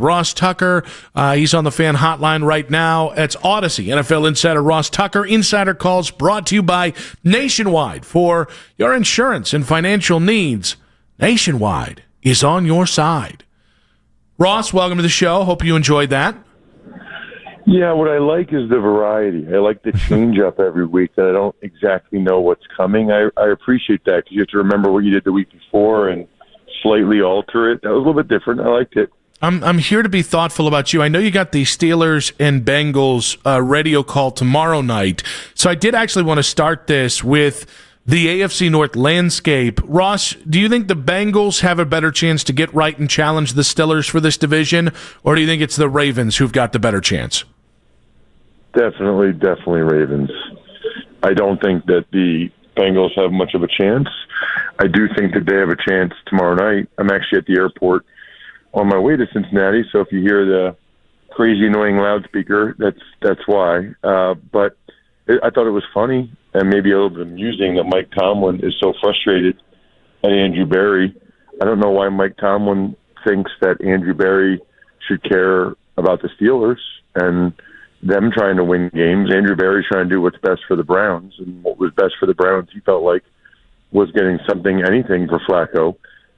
Ross Tucker. He's on the fan hotline right now. It's Odyssey. NFL insider Ross Tucker. Insider calls brought to you by Nationwide. For your insurance and financial needs, Nationwide is on your side. Ross, welcome to the show. Hope you enjoyed that. Yeah, what I like is the variety. I like the change-up every week that I don't exactly know what's coming. I appreciate that because you have to remember what you did the week before and slightly alter it. That was a little bit different. I liked it. I'm here to be thoughtful about you. I know you got the Steelers and Bengals radio call tomorrow night, so I did actually want to start this with the AFC North landscape. Ross, do you think the Bengals have a better chance to get right and challenge the Steelers for this division, or do you think it's the Ravens who've got the better chance? Definitely Ravens. I don't think that the Bengals have much of a chance. I do think that they have a chance tomorrow night. I'm actually at the airport on my way to Cincinnati, so if you hear the crazy annoying loudspeaker, that's why. But I thought it was funny and maybe a little bit amusing that Mike Tomlin is so frustrated at Andrew Berry. I don't know why Mike Tomlin thinks that Andrew Berry should care about the Steelers and them trying to win games. Andrew Berry's trying to do what's best for the Browns, and what was best for the Browns, he felt like, was getting anything for Flacco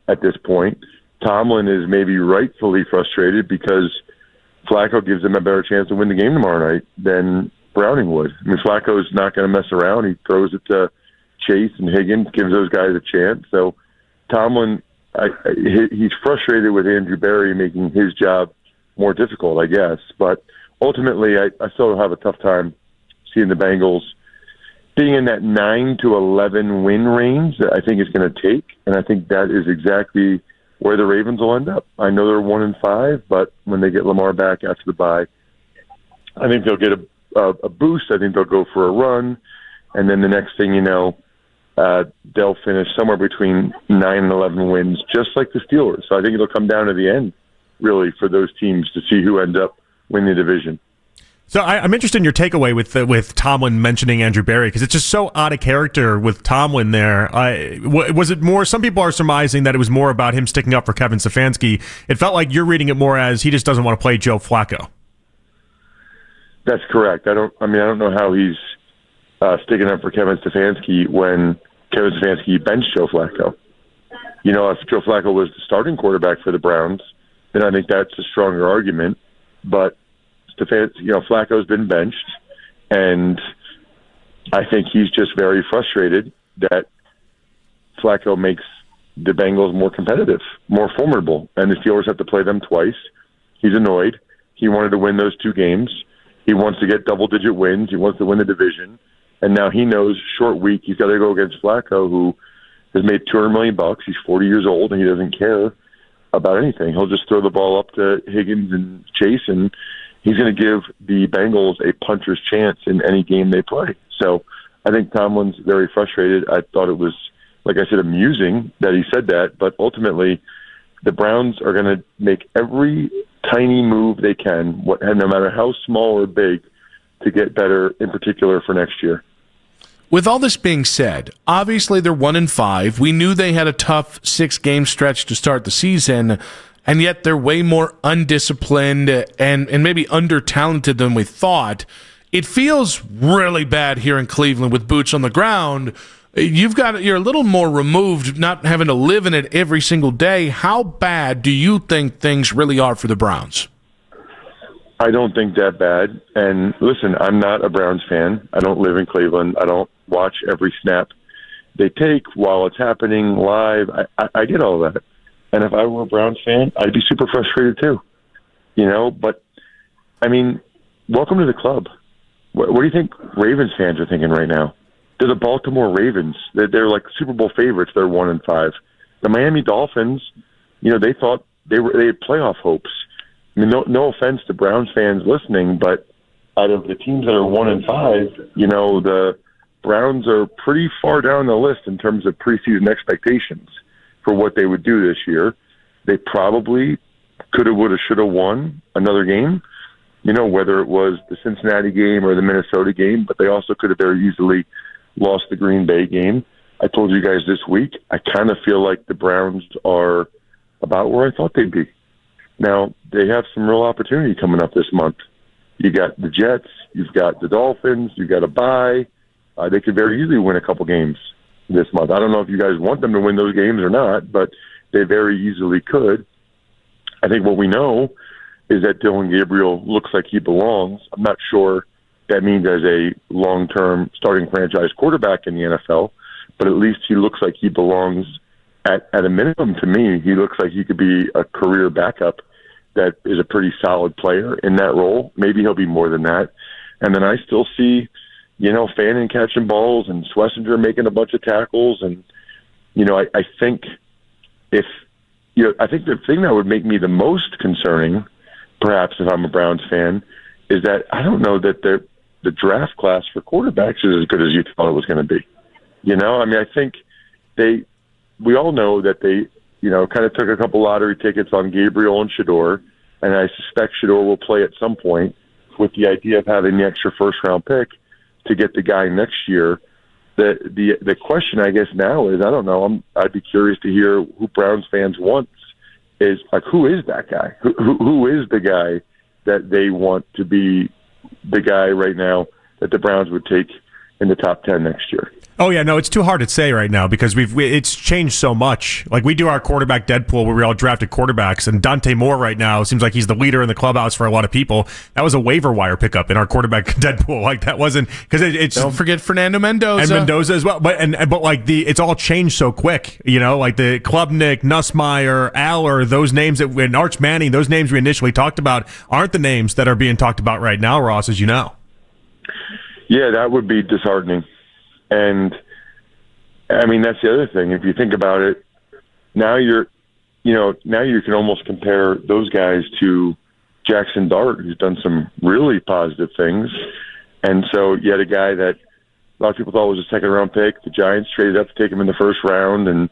at this point. Tomlin is maybe rightfully frustrated because Flacco gives him a better chance to win the game tomorrow night than Browning would. I mean, Flacco's not going to mess around. He throws it to Chase and Higgins, gives those guys a chance. So Tomlin, he's frustrated with Andrew Berry making his job more difficult, I guess. But ultimately, I still have a tough time seeing the Bengals being in that 9-11 win range that I think it's going to take, and I think that is exactly where the Ravens will end up. I know they're 1-5, but when they get Lamar back after the bye, I think they'll get a boost. I think they'll go for a run, and then the next thing you know, they'll finish somewhere between 9 and 11 wins, just like the Steelers. So I think it'll come down to the end, really, for those teams to see who ends up winning the division. So I'm interested in your takeaway with Tomlin mentioning Andrew Berry, because it's just so out of character with Tomlin there. Was it more, some people are surmising that it was more about him sticking up for Kevin Stefanski. It felt like you're reading it more as he just doesn't want to play Joe Flacco. That's correct. I don't know how he's sticking up for Kevin Stefanski when Kevin Stefanski benched Joe Flacco. You know, if Joe Flacco was the starting quarterback for the Browns, then I think that's a stronger argument. But Flacco's been benched, and I think he's just very frustrated that Flacco makes the Bengals more competitive, more formidable, and the Steelers have to play them twice. He's annoyed. He wanted to win those two games. He wants to get double-digit wins. He wants to win the division, and now he knows short week he's got to go against Flacco, who has made $200 million. He's 40 years old, and he doesn't care about anything. He'll just throw the ball up to Higgins and Chase, and he's going to give the Bengals a puncher's chance in any game they play. So I think Tomlin's very frustrated. I thought it was, like I said, amusing that he said that, but ultimately the Browns are going to make every tiny move they can, no matter how small or big, to get better, in particular for next year. With all this being said, obviously they're 1-5. We knew they had a tough 6-game stretch to start the season, and yet they're way more undisciplined and maybe under-talented than we thought. It feels really bad here in Cleveland with boots on the ground. You're a little more removed, not having to live in it every single day. How bad do you think things really are for the Browns? I don't think that bad. And listen, I'm not a Browns fan. I don't live in Cleveland. I don't watch every snap they take while it's happening live. I get all that. And if I were a Browns fan, I'd be super frustrated too. You know, but, I mean, welcome to the club. What do you think Ravens fans are thinking right now? They're the Baltimore Ravens. They're like Super Bowl favorites. They're 1-5. The Miami Dolphins, they thought they had playoff hopes. I mean, no offense to Browns fans listening, but out of the teams that are 1-5, the Browns are pretty far down the list in terms of preseason expectations for what they would do this year. They probably could have, would have, should have won another game, whether it was the Cincinnati game or the Minnesota game, but they also could have very easily lost the Green Bay game. I told you guys this week, I kind of feel like the Browns are about where I thought they'd be. Now, they have some real opportunity coming up this month. You got the Jets, you've got the Dolphins, you've got a bye. They could very easily win a couple games this month. I don't know if you guys want them to win those games or not, but they very easily could. I think what we know is that Dillon Gabriel looks like he belongs. I'm not sure that means as a long-term starting franchise quarterback in the NFL, but at least he looks like he belongs at a minimum. To me, he looks like he could be a career backup that is a pretty solid player in that role. Maybe he'll be more than that. And then I still see, Fannin catching balls and Schlesinger making a bunch of tackles. And, I think I think the thing that would make me the most concerning, perhaps if I'm a Browns fan, is that I don't know that the draft class for quarterbacks is as good as you thought it was going to be. I think we all know that they, kind of took a couple lottery tickets on Gabriel and Shedeur, and I suspect Shedeur will play at some point with the idea of having the extra first-round pick to get the guy next year. The question, I guess, now is, I don't know, I'd be curious to hear who Browns fans want is, like, who is that guy? Who is the guy that they want to be the guy right now that the Browns would take in the top 10 next year? Oh, yeah, no, it's too hard to say right now because it's changed so much. Like, we do our quarterback Deadpool where we all drafted quarterbacks, and Dante Moore right now seems like he's the leader in the clubhouse for a lot of people. That was a waiver wire pickup in our quarterback Deadpool. Like, that wasn't because it's. Don't forget Fernando Mendoza. And Mendoza as well. But it's all changed so quick. Like the Klubnik, Nussmeier, Aller, those names and Arch Manning, those names we initially talked about aren't the names that are being talked about right now, Ross, as you know. Yeah, that would be disheartening. And that's the other thing. If you think about it, now you can almost compare those guys to Jackson Dart, who's done some really positive things. And so you had a guy that a lot of people thought was a second-round pick. The Giants traded up to take him in the first round, and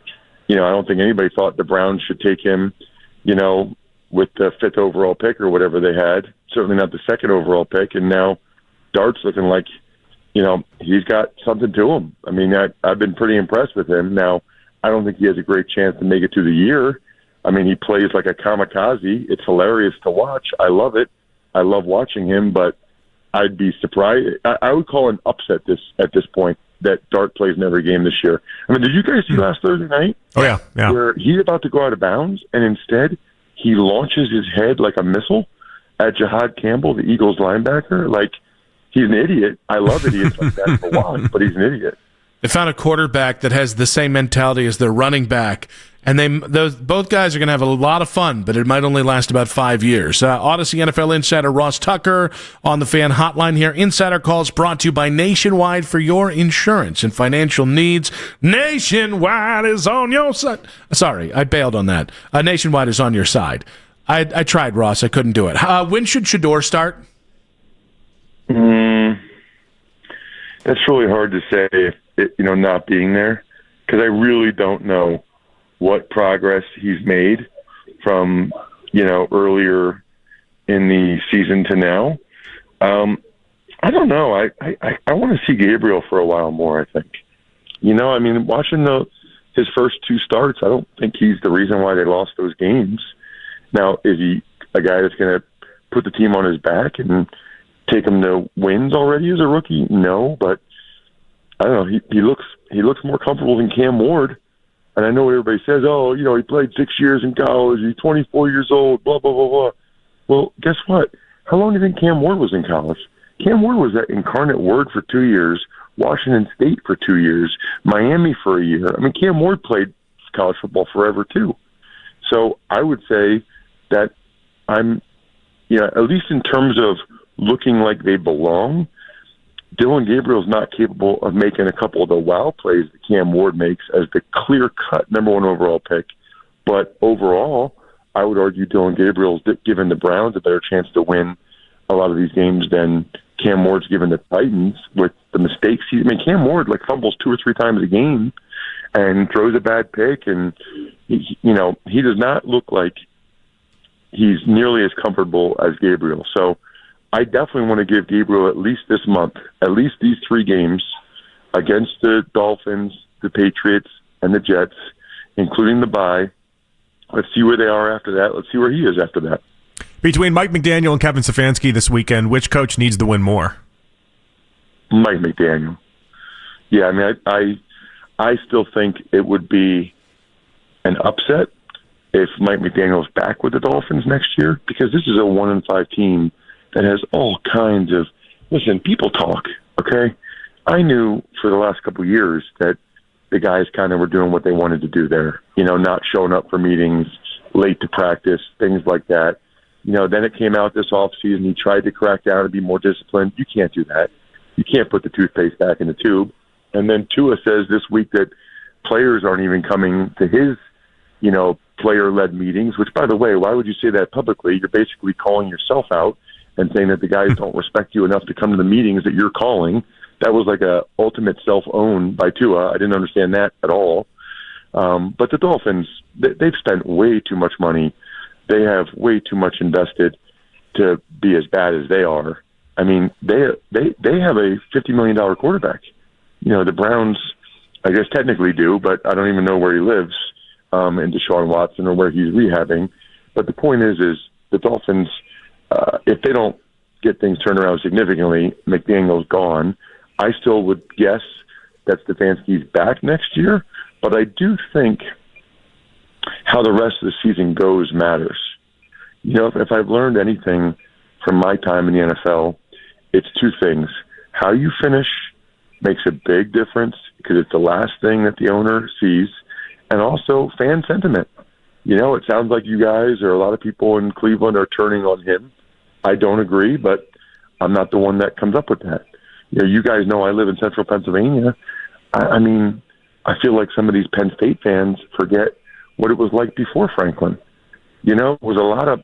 I don't think anybody thought the Browns should take him, with the 5th overall pick or whatever they had. Certainly not the 2nd overall pick. And now Dart's looking like, he's got something to him. I've been pretty impressed with him. Now, I don't think he has a great chance to make it through the year. He plays like a kamikaze. It's hilarious to watch. I love it. I love watching him, but I'd be surprised. I would call an upset at this point that Dart plays in every game this year. Did you guys see last Thursday night? Oh, yeah. Where he's about to go out of bounds, and instead he launches his head like a missile at Jahad Campbell, the Eagles linebacker. Like, he's an idiot. I love idiots like that for watch, but he's an idiot. They found a quarterback that has the same mentality as their running back, and both guys are going to have a lot of fun, but it might only last about 5 years. Odyssey NFL insider Ross Tucker on the Fan Hotline here. Insider Calls brought to you by Nationwide for your insurance and financial needs. Nationwide is on your side. Sorry, I bailed on that. Nationwide is on your side. I tried, Ross. I couldn't do it. When should Shedeur start? That's really hard to say, not being there, because I really don't know what progress he's made from, earlier in the season to now. I don't know. I want to see Gabriel for a while more, I think. Watching his first 2 starts, I don't think he's the reason why they lost those games. Now, is he a guy that's going to put the team on his back and take him to wins already as a rookie? No, but I don't know. He looks more comfortable than Cam Ward. And I know everybody says, he played 6 years in college. He's 24 years old, blah, blah, blah, blah. Well, guess what? How long do you think Cam Ward was in college? Cam Ward was at Incarnate Word for 2 years, Washington State for 2 years, Miami for a year. Cam Ward played college football forever too. So I would say that at least in terms of looking like they belong, Dillon Gabriel's not capable of making a couple of the wow plays that Cam Ward makes as the clear-cut number 1 overall pick. But overall, I would argue Dillon Gabriel's given the Browns a better chance to win a lot of these games than Cam Ward's given the Titans with the mistakes. Cam Ward fumbles 2 or 3 times a game and throws a bad pick, and he does not look like he's nearly as comfortable as Gabriel. So I definitely want to give Gabriel at least this month, at least these 3 games against the Dolphins, the Patriots, and the Jets, including the bye. let's see where they are after that. Let's see where he is after that. Between Mike McDaniel and Kevin Stefanski this weekend, which coach needs to win more? Mike McDaniel. Yeah, I mean, I still think it would be an upset if Mike McDaniel's back with the Dolphins next year, because this is a 1-5 team that has all kinds of, listen, people talk, okay? I knew for the last couple of years that the guys kind of were doing what they wanted to do there, not showing up for meetings, late to practice, things like that. Then it came out this offseason. He tried to crack down and be more disciplined. You can't do that. You can't put the toothpaste back in the tube. And then Tua says this week that players aren't even coming to his, player-led meetings, which, by the way, why would you say that publicly? You're basically calling yourself out and saying that the guys don't respect you enough to come to the meetings that you're calling. That was like a ultimate self-own by Tua. I didn't understand that at all. But the Dolphins, they've spent way too much money. They have way too much invested to be as bad as they are. I mean, they have a $50 million quarterback. The Browns, I guess, technically do, but I don't even know where he lives, in Deshaun Watson or where he's rehabbing. But the point is the Dolphins, if they don't get things turned around significantly, McDaniel's gone. I still would guess that Stefanski's back next year, but I do think how the rest of the season goes matters. If I've learned anything from my time in the NFL, it's two things. How you finish makes a big difference because it's the last thing that the owner sees, and also fan sentiment. It sounds like you guys or a lot of people in Cleveland are turning on him. I don't agree, but I'm not the one that comes up with that. You guys know I live in central Pennsylvania. I mean, I feel like some of these Penn State fans forget what it was like before Franklin. It was a lot of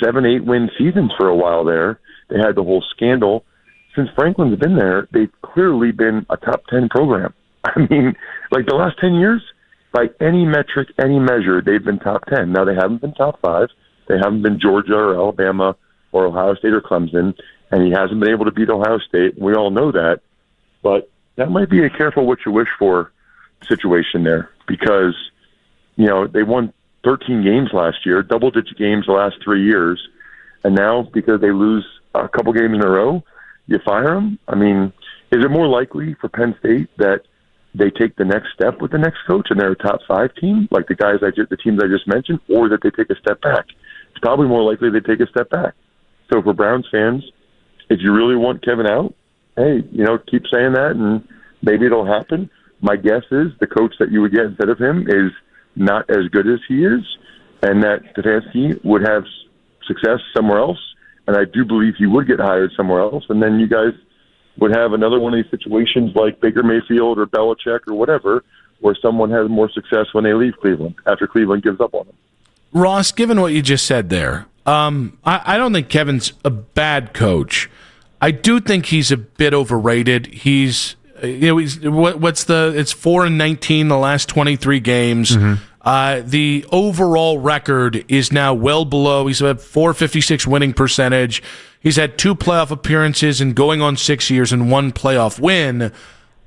7, 8 win seasons for a while there. They had the whole scandal. Since Franklin's been there, they've clearly been a top 10 program. I mean, like the last 10 years, by any metric, any measure, they've been top 10. Now, they haven't been top 5. They haven't been Georgia or Alabama or Ohio State or Clemson, and he hasn't been able to beat Ohio State. We all know that. But that might be a careful what you wish for situation there because, they won 13 games last year, double-digit games the last 3 years, and now because they lose a couple games in a row, you fire them? I mean, is it more likely for Penn State that they take the next step with the next coach and they're a top 5 team, like the teams I just mentioned, or that they take a step back? It's probably more likely they take a step back. So for Browns fans, if you really want Kevin out, hey, keep saying that and maybe it'll happen. My guess is the coach that you would get instead of him is not as good as he is, and that Stefanski would have success somewhere else. And I do believe he would get hired somewhere else, and then you guys would have another one of these situations like Baker Mayfield or Belichick or whatever, where someone has more success when they leave Cleveland after Cleveland gives up on them. Ross, given what you just said there, I don't think Kevin's a bad coach. I do think he's a bit overrated. It's 4-19 the last 23 games. Mm-hmm. The overall record is now well below. He's at .456 winning percentage. He's had 2 playoff appearances and going on 6 years and 1 playoff win.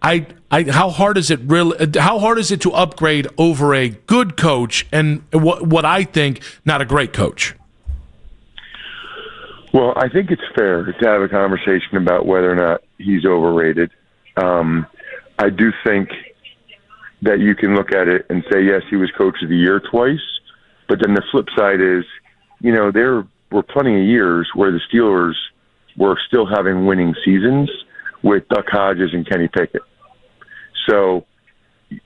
How hard is it to upgrade over a good coach and what I think not a great coach? Well, I think it's fair to have a conversation about whether or not he's overrated. I do think that you can look at it and say, yes, he was coach of the year twice, but then the flip side is, there were plenty of years where the Steelers were still having winning seasons with Duck Hodges and Kenny Pickett. So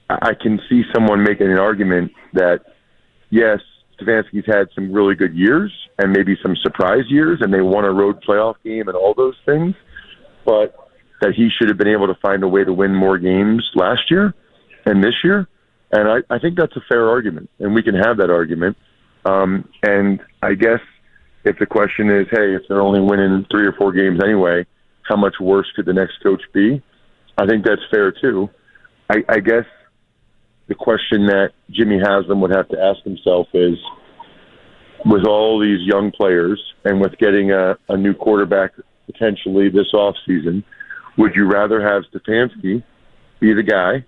I can see someone making an argument that, yes, Stefanski's had some really good years and maybe some surprise years, and they won a road playoff game and all those things, but that he should have been able to find a way to win more games last year and this year. And I think that's a fair argument, and we can have that argument. And I guess if the question is, hey, if they're only winning 3 or 4 games anyway, how much worse could the next coach be? I think that's fair too. I guess the question that Jimmy Haslam would have to ask himself is, with all these young players and with getting a new quarterback potentially this offseason, would you rather have Stefanski be the guy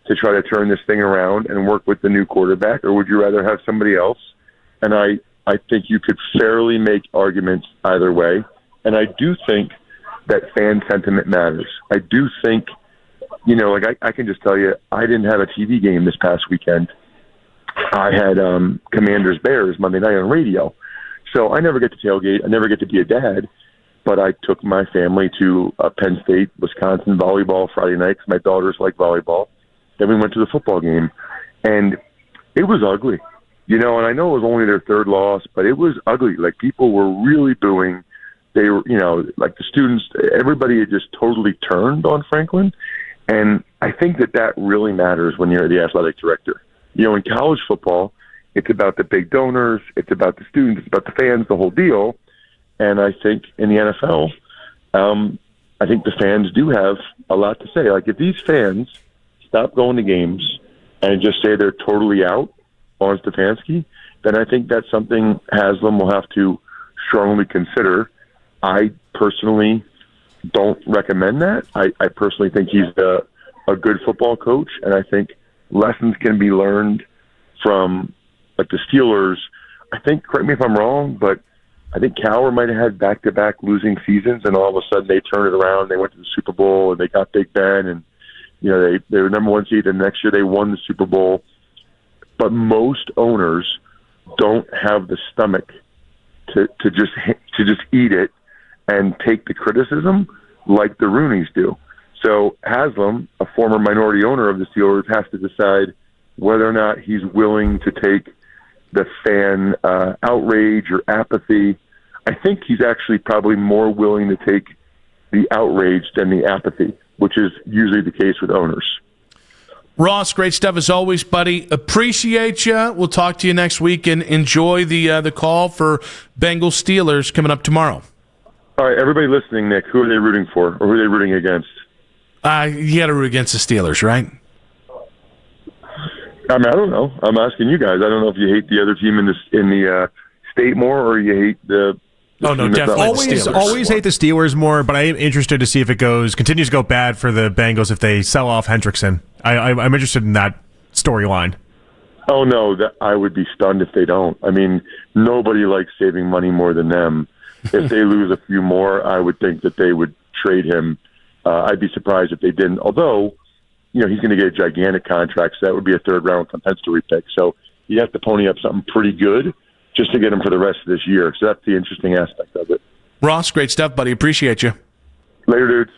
to try to turn this thing around and work with the new quarterback, or would you rather have somebody else? And I think you could fairly make arguments either way. And I do think that fan sentiment matters. I do think, I can just tell you, I didn't have a TV game this past weekend. I had Commanders-Bears Monday night on radio. So I never get to tailgate. I never get to be a dad. But I took my family to Penn State, Wisconsin volleyball Friday night because my daughters like volleyball. Then we went to the football game. And it was ugly. And I know it was only their third loss, but it was ugly. Like, people were really booing. They were, like the students, everybody had just totally turned on Franklin. And I think that really matters when you're the athletic director. In college football, it's about the big donors, it's about the students, it's about the fans, the whole deal. And I think in the NFL, I think the fans do have a lot to say. Like, if these fans stop going to games and just say they're totally out on Stefanski, then I think that's something Haslam will have to strongly consider. I personally don't recommend that. I personally think he's a good football coach, and I think lessons can be learned from, like, the Steelers. I think, correct me if I'm wrong, but I think Cowher might have had back-to-back losing seasons, and all of a sudden they turned it around. They went to the Super Bowl, and they got Big Ben, and they were number one seed, and next year they won the Super Bowl. But most owners don't have the stomach to just eat it and take the criticism like the Rooneys do. So Haslam, a former minority owner of the Steelers, has to decide whether or not he's willing to take the fan outrage or apathy. I think he's actually probably more willing to take the outrage than the apathy, which is usually the case with owners. Ross, great stuff as always, buddy. Appreciate you. We'll talk to you next week, and enjoy the call for Bengals Steelers coming up tomorrow. All right, everybody listening, Nick, who are they rooting for, or who are they rooting against? You got to root against the Steelers, right? I mean, I don't know. I'm asking you guys. I don't know if you hate the other team in the state more, or you hate the. Oh no, definitely. Always hate the Steelers more, but I am interested to see if it continues to go bad for the Bengals if they sell off Hendrickson. I'm interested in that storyline. Oh no, I would be stunned if they don't. I mean, nobody likes saving money more than them. If they lose a few more, I would think that they would trade him. I'd be surprised if they didn't. Although, he's going to get a gigantic contract, so that would be a third-round compensatory pick. So you have to pony up something pretty good just to get him for the rest of this year. So that's the interesting aspect of it. Ross, great stuff, buddy. Appreciate you. Later, dudes.